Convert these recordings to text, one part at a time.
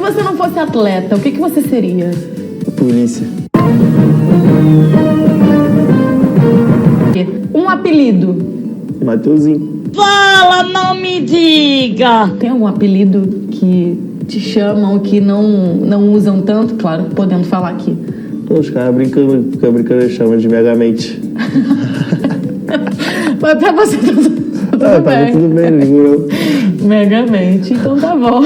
você não fosse atleta, o que você seria? Polícia. Um apelido. Mateuzinho. Fala, não me diga! Tem algum apelido que te chamam, que não usam tanto? Claro, podendo falar aqui. Os caras brincando, chamam de Megamente. Mas pra você tudo bem. Tudo bem, não digo não. Megamente, então tá bom.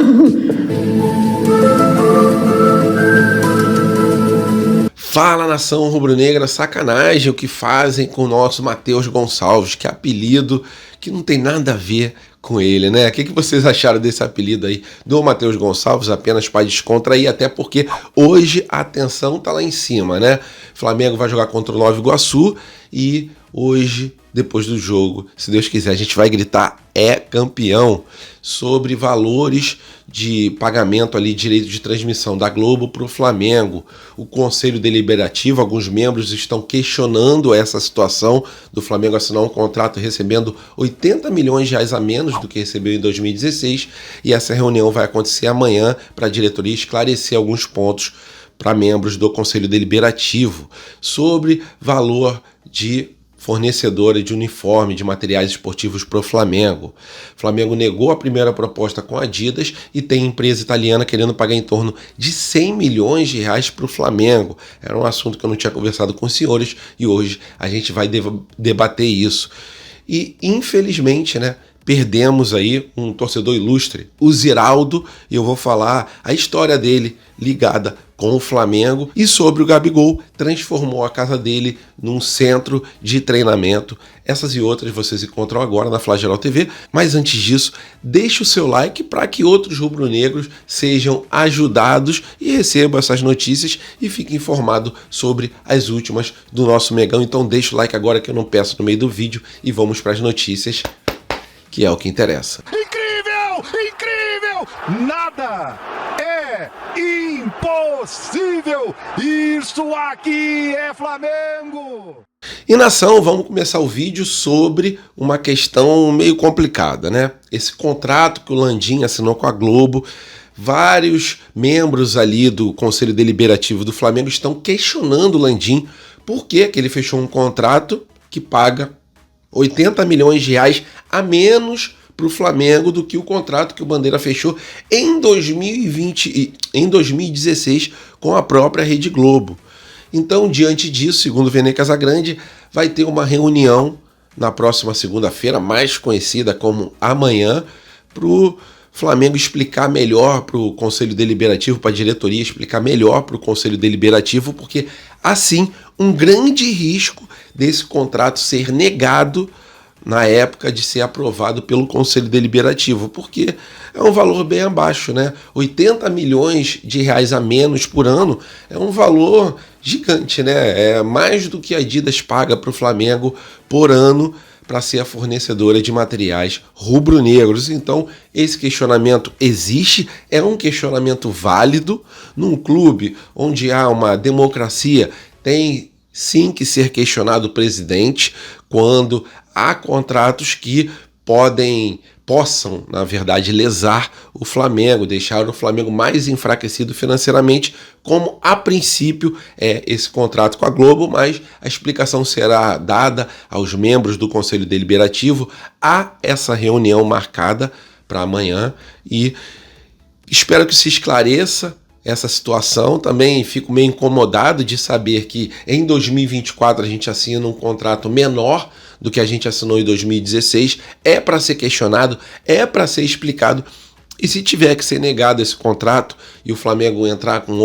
Fala, nação rubro-negra, sacanagem o que fazem com o nosso Matheus Gonçalves, que é apelido que não tem nada a ver com ele, né? O que vocês acharam desse apelido aí do Matheus Gonçalves? Apenas para descontrair, até porque hoje a atenção tá lá em cima, né? Flamengo vai jogar contra o Nova Iguaçu e hoje, depois do jogo, se Deus quiser, a gente vai gritar é campeão sobre valores de pagamento ali, direito de transmissão da Globo para o Flamengo. O Conselho Deliberativo, alguns membros estão questionando essa situação do Flamengo assinar um contrato recebendo 80 milhões de reais a menos do que recebeu em 2016, e essa reunião vai acontecer amanhã para a diretoria esclarecer alguns pontos para membros do Conselho Deliberativo sobre valor de fornecedora de uniforme, de materiais esportivos para o Flamengo. O Flamengo negou a primeira proposta com a Adidas e tem empresa italiana querendo pagar em torno de 100 milhões de reais para o Flamengo. Era um assunto que eu não tinha conversado com os senhores e hoje a gente vai debater isso. E, infelizmente, né, perdemos aí um torcedor ilustre, o Ziraldo, e eu vou falar a história dele ligada com o Flamengo e sobre o Gabigol, transformou a casa dele num centro de treinamento. Essas e outras vocês encontram agora na Flagelo TV, mas antes disso, deixe o seu like para que outros rubro-negros sejam ajudados e recebam essas notícias e fiquem informados sobre as últimas do nosso Megão. Então deixa o like agora que eu não peço no meio do vídeo e vamos para as notícias, que é o que interessa. Incrível! Incrível! Nada é impossível! Isso aqui é Flamengo! E nação, vamos começar o vídeo sobre uma questão meio complicada, né? Esse contrato que o Landim assinou com a Globo, vários membros ali do Conselho Deliberativo do Flamengo estão questionando o Landim por que ele fechou um contrato que paga 80 milhões de reais a menos para o Flamengo do que o contrato que o Bandeira fechou em 2016 com a própria Rede Globo. Então, diante disso, segundo o Vene Casagrande, vai ter uma reunião na próxima segunda-feira, mais conhecida como amanhã, para o Flamengo explicar melhor para o Conselho Deliberativo, para a diretoria explicar melhor para o Conselho Deliberativo, porque assim um grande risco desse contrato ser negado na época de ser aprovado pelo Conselho Deliberativo, porque é um valor bem abaixo, né? 80 milhões de reais a menos por ano é um valor gigante, né? É mais do que a Adidas paga para o Flamengo por ano para ser a fornecedora de materiais rubro-negros. Então, esse questionamento existe, é um questionamento válido. Num clube onde há uma democracia, tem sim que ser questionado o presidente quando há contratos que possam, na verdade, lesar o Flamengo, deixar o Flamengo mais enfraquecido financeiramente, como a princípio é esse contrato com a Globo, mas a explicação será dada aos membros do Conselho Deliberativo. Há essa reunião marcada para amanhã e espero que se esclareça essa situação. Também fico meio incomodado de saber que em 2024 a gente assina um contrato menor do que a gente assinou em 2016. É para ser questionado, é para ser explicado. E se tiver que ser negado esse contrato e o Flamengo entrar com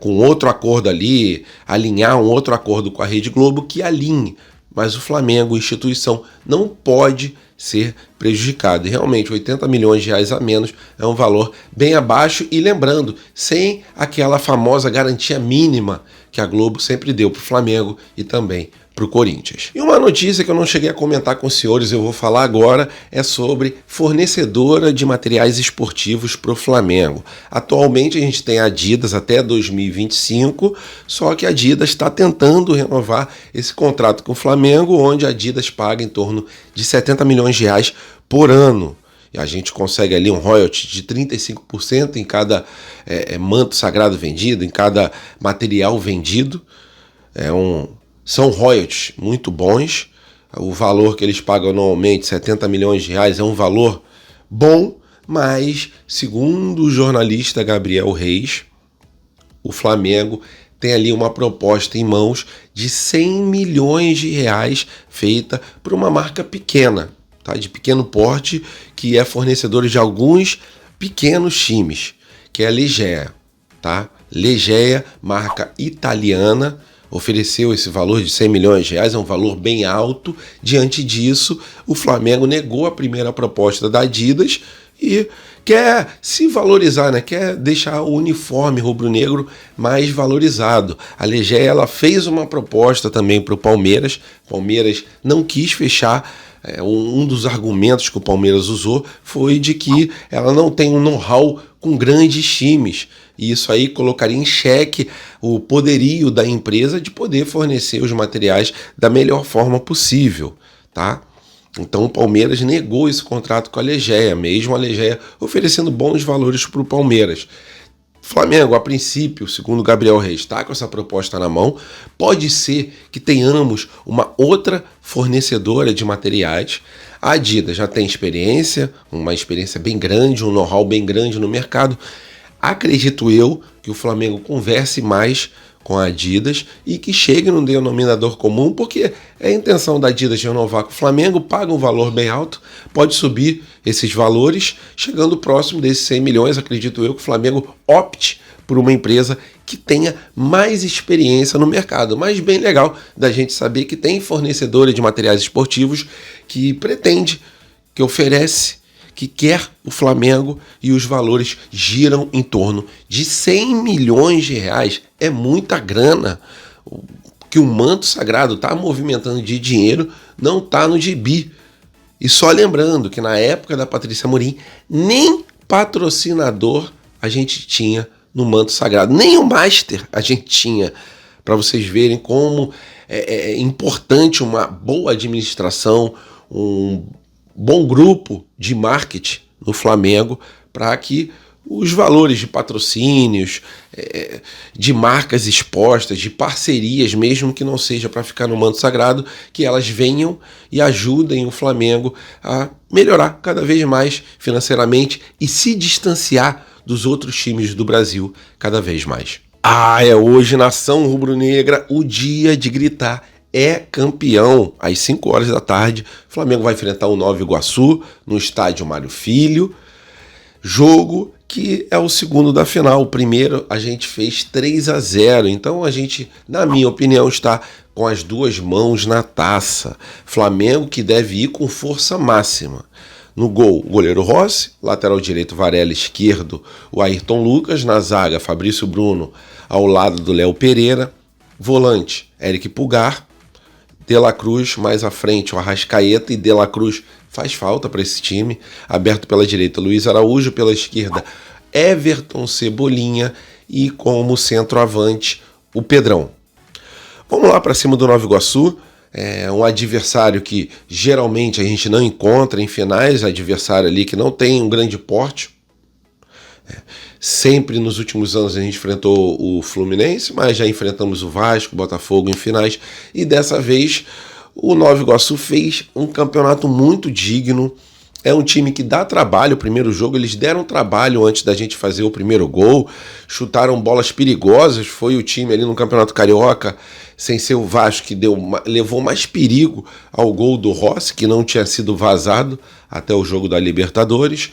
outro acordo ali, alinhar um outro acordo com a Rede Globo, que alinhe. Mas o Flamengo, instituição, não pode ser prejudicado. E realmente, 80 milhões de reais a menos é um valor bem abaixo. E lembrando, sem aquela famosa garantia mínima que a Globo sempre deu para o Flamengo e também para o Corinthians. E uma notícia que eu não cheguei a comentar com os senhores, eu vou falar agora, é sobre fornecedora de materiais esportivos para o Flamengo. Atualmente a gente tem a Adidas até 2025, só que a Adidas está tentando renovar esse contrato com o Flamengo, onde a Adidas paga em torno de 70 milhões de reais por ano. e a gente consegue ali um royalty de 35% em cada manto sagrado vendido, em cada material vendido. São royalties muito bons. O valor que eles pagam anualmente, 70 milhões de reais, é um valor bom, mas, segundo o jornalista Gabriel Reis, o Flamengo tem ali uma proposta em mãos de 100 milhões de reais feita por uma marca pequena, tá? De pequeno porte, que é fornecedora de alguns pequenos times, que é a Legea, tá? Legea, marca italiana, ofereceu esse valor de 100 milhões de reais, é um valor bem alto. Diante disso, o Flamengo negou a primeira proposta da Adidas e quer se valorizar, né? Quer deixar o uniforme rubro-negro mais valorizado. A Legea, ela fez uma proposta também para o Palmeiras. O Palmeiras não quis fechar. Um dos argumentos que o Palmeiras usou foi de que ela não tem um know-how com grandes times. E isso aí colocaria em xeque o poderio da empresa de poder fornecer os materiais da melhor forma possível, tá? Então o Palmeiras negou esse contrato com a Legea, mesmo a Legea oferecendo bons valores para o Palmeiras. Flamengo, a princípio, segundo Gabriel Reis, está com essa proposta na mão. Pode ser que tenhamos uma outra fornecedora de materiais. A Adidas já tem experiência, uma experiência bem grande, um know-how bem grande no mercado. Acredito eu que o Flamengo converse mais com a Adidas e que chegue num denominador comum, porque é a intenção da Adidas de renovar com o Flamengo, paga um valor bem alto, pode subir esses valores, chegando próximo desses 100 milhões, acredito eu que o Flamengo opte por uma empresa que tenha mais experiência no mercado. Mas bem legal da gente saber que tem fornecedora de materiais esportivos que pretende, que oferece, que quer o Flamengo, e os valores giram em torno de 100 milhões de reais. É muita grana que o manto sagrado está movimentando de dinheiro, não está no gibi. E só lembrando que na época da Patrícia Amorim, nem patrocinador a gente tinha no manto sagrado, nem o Master a gente tinha, para vocês verem como é importante uma boa administração, um bom grupo de marketing no Flamengo, para que os valores de patrocínios, de marcas expostas, de parcerias, mesmo que não seja para ficar no manto sagrado, que elas venham e ajudem o Flamengo a melhorar cada vez mais financeiramente e se distanciar dos outros times do Brasil cada vez mais. É hoje, nação rubro-negra, o dia de gritar: é campeão. Às 5 horas da tarde, o Flamengo vai enfrentar o Nova Iguaçu no estádio Mário Filho. Jogo que é o segundo da final. O primeiro a gente fez 3-0. Então a gente, na minha opinião, está com as duas mãos na taça. Flamengo que deve ir com força máxima. No gol, o goleiro Rossi, lateral direito Varela, esquerdo o Ayrton Lucas, na zaga Fabrício Bruno ao lado do Léo Pereira, volante Eric Pulgar, De La Cruz mais à frente o Arrascaeta, e De La Cruz faz falta para esse time, aberto pela direita Luiz Araújo, pela esquerda Everton Cebolinha e como centroavante o Pedrão. Vamos lá para cima do Nova Iguaçu. É um adversário que geralmente a gente não encontra em finais, adversário ali que não tem um grande porte. Sempre nos últimos anos a gente enfrentou o Fluminense, mas já enfrentamos o Vasco, o Botafogo em finais, e dessa vez o Nova Iguaçu fez um campeonato muito digno. É um time que dá trabalho. O primeiro jogo eles deram trabalho antes da gente fazer o primeiro gol, chutaram bolas perigosas. Foi o time ali no Campeonato Carioca, sem ser o Vasco, que levou mais perigo ao gol do Rossi, que não tinha sido vazado até o jogo da Libertadores.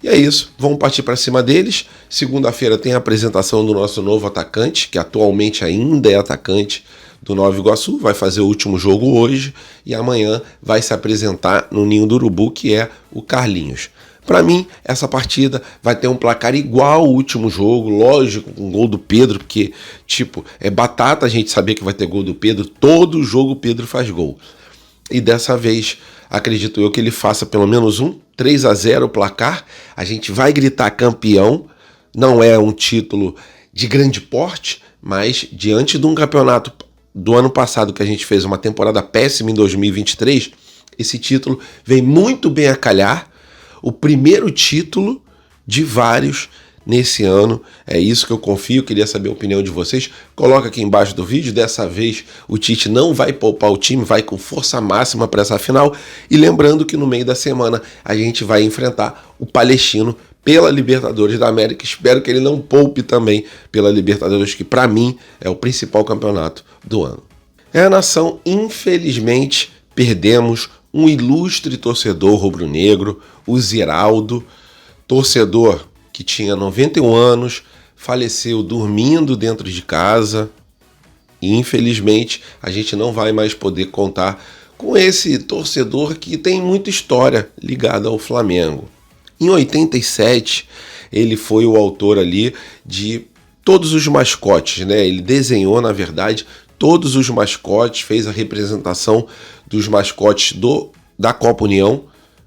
E é isso, vamos partir para cima deles. Segunda-feira tem a apresentação do nosso novo atacante, que atualmente ainda é atacante do Nova Iguaçu, vai fazer o último jogo hoje, e amanhã vai se apresentar no Ninho do Urubu, que é o Carlinhos. Para mim, essa partida vai ter um placar igual ao último jogo, lógico, com gol do Pedro, porque, é batata a gente saber que vai ter gol do Pedro, todo jogo o Pedro faz gol. E dessa vez, acredito eu que ele faça pelo menos 3-0 o placar, a gente vai gritar campeão. Não é um título de grande porte, mas diante de um campeonato do ano passado que a gente fez uma temporada péssima em 2023, esse título vem muito bem a calhar. o primeiro título de vários nesse ano. É isso que eu confio, queria saber a opinião de vocês. Coloca aqui embaixo do vídeo. Dessa vez o Tite não vai poupar o time, vai com força máxima para essa final. E lembrando que no meio da semana a gente vai enfrentar o Palestino pela Libertadores da América. Espero que ele não poupe também pela Libertadores, que para mim é o principal campeonato do ano. A nação, infelizmente, perdemos um ilustre torcedor rubro-negro, o Ziraldo, torcedor que tinha 91 anos, faleceu dormindo dentro de casa. E infelizmente a gente não vai mais poder contar com esse torcedor que tem muita história ligada ao Flamengo. Em 87, ele foi o autor ali de todos os mascotes, né? Ele desenhou, na verdade, todos os mascotes, fez a representação dos mascotes da Copa União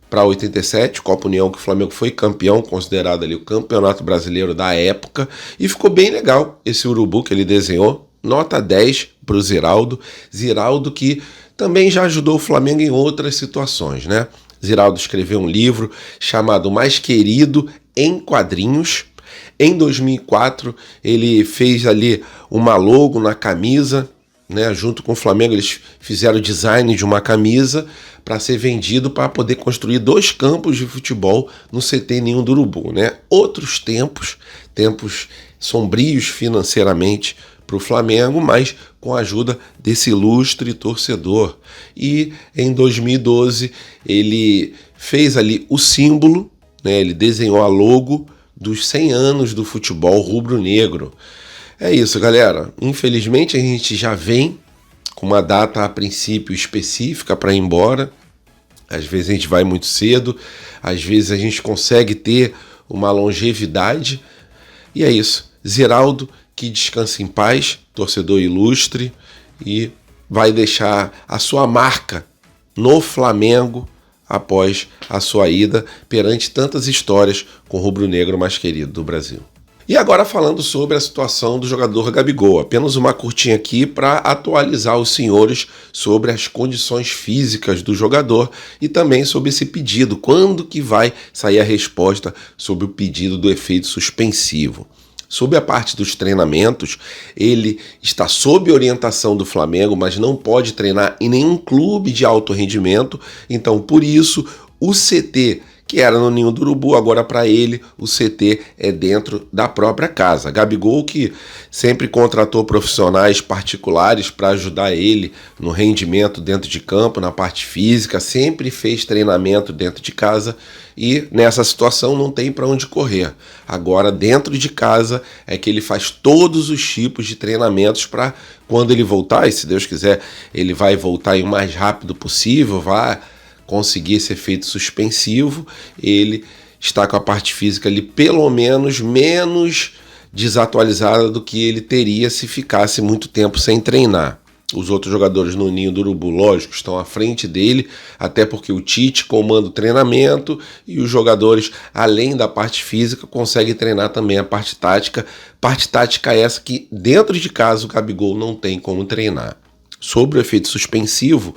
para 87, Copa União que o Flamengo foi campeão, considerado ali o campeonato brasileiro da época, e ficou bem legal esse urubu que ele desenhou, nota 10 para o Ziraldo. Ziraldo que também já ajudou o Flamengo em outras situações, né? Ziraldo escreveu um livro chamado Mais Querido em Quadrinhos. Em 2004, ele fez ali uma logo na camisa, né? Junto com o Flamengo, eles fizeram o design de uma camisa para ser vendido para poder construir 2 campos de futebol no CT Ninho do Urubu, né? Outros tempos sombrios financeiramente para o Flamengo, mas com a ajuda desse ilustre torcedor. E em 2012 ele fez ali o símbolo, né? Ele desenhou a logo dos 100 anos do futebol rubro-negro. É isso, galera. Infelizmente a gente já vem com uma data a princípio específica para ir embora. Às vezes a gente vai muito cedo, às vezes a gente consegue ter uma longevidade. E é isso. Ziraldo, que descanse em paz, torcedor ilustre, e vai deixar a sua marca no Flamengo após a sua ida perante tantas histórias com o rubro-negro mais querido do Brasil. E agora falando sobre a situação do jogador Gabigol, apenas uma curtinha aqui para atualizar os senhores sobre as condições físicas do jogador e também sobre esse pedido, quando que vai sair a resposta sobre o pedido do efeito suspensivo. Sobre a parte dos treinamentos, ele está sob orientação do Flamengo, mas não pode treinar em nenhum clube de alto rendimento. Então, por isso, o CT, que era no Ninho do Urubu, agora para ele o CT é dentro da própria casa. Gabigol, que sempre contratou profissionais particulares para ajudar ele no rendimento dentro de campo, na parte física, sempre fez treinamento dentro de casa e nessa situação não tem para onde correr. Agora dentro de casa é que ele faz todos os tipos de treinamentos para quando ele voltar, e se Deus quiser ele vai voltar o mais rápido possível, vai conseguir esse efeito suspensivo, ele está com a parte física ali pelo menos desatualizada do que ele teria se ficasse muito tempo sem treinar. Os outros jogadores no Ninho do Urubu, lógico, estão à frente dele, até porque o Tite comanda o treinamento e os jogadores, além da parte física, conseguem treinar também a parte tática. Parte tática essa que dentro de casa o Gabigol não tem como treinar. Sobre o efeito suspensivo,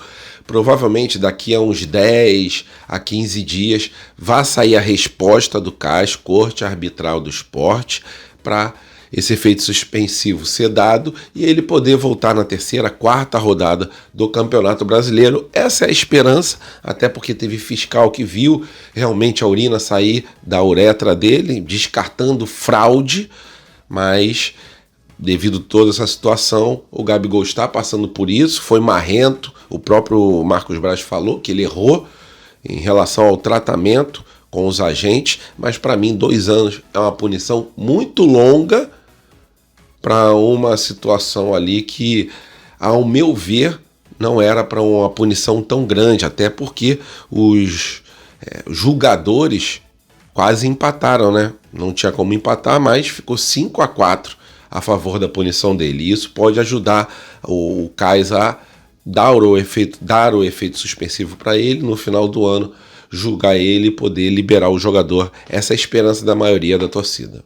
provavelmente daqui a uns 10 a 15 dias vai sair a resposta do CAS, Corte Arbitral do Esporte, para esse efeito suspensivo ser dado e ele poder voltar na terceira, quarta rodada do Campeonato Brasileiro. Essa é a esperança, até porque teve fiscal que viu realmente a urina sair da uretra dele, descartando fraude, mas devido a toda essa situação, o Gabigol está passando por isso, foi marrento. O próprio Marcos Braz falou que ele errou em relação ao tratamento com os agentes, mas para mim 2 anos é uma punição muito longa para uma situação ali que, ao meu ver, não era para uma punição tão grande, até porque os julgadores quase empataram, né? Não tinha como empatar, mas ficou 5-4 a favor da punição dele. E isso pode ajudar o CAS a dar o efeito suspensivo para ele, no final do ano julgar ele e poder liberar o jogador. Essa é a esperança da maioria da torcida.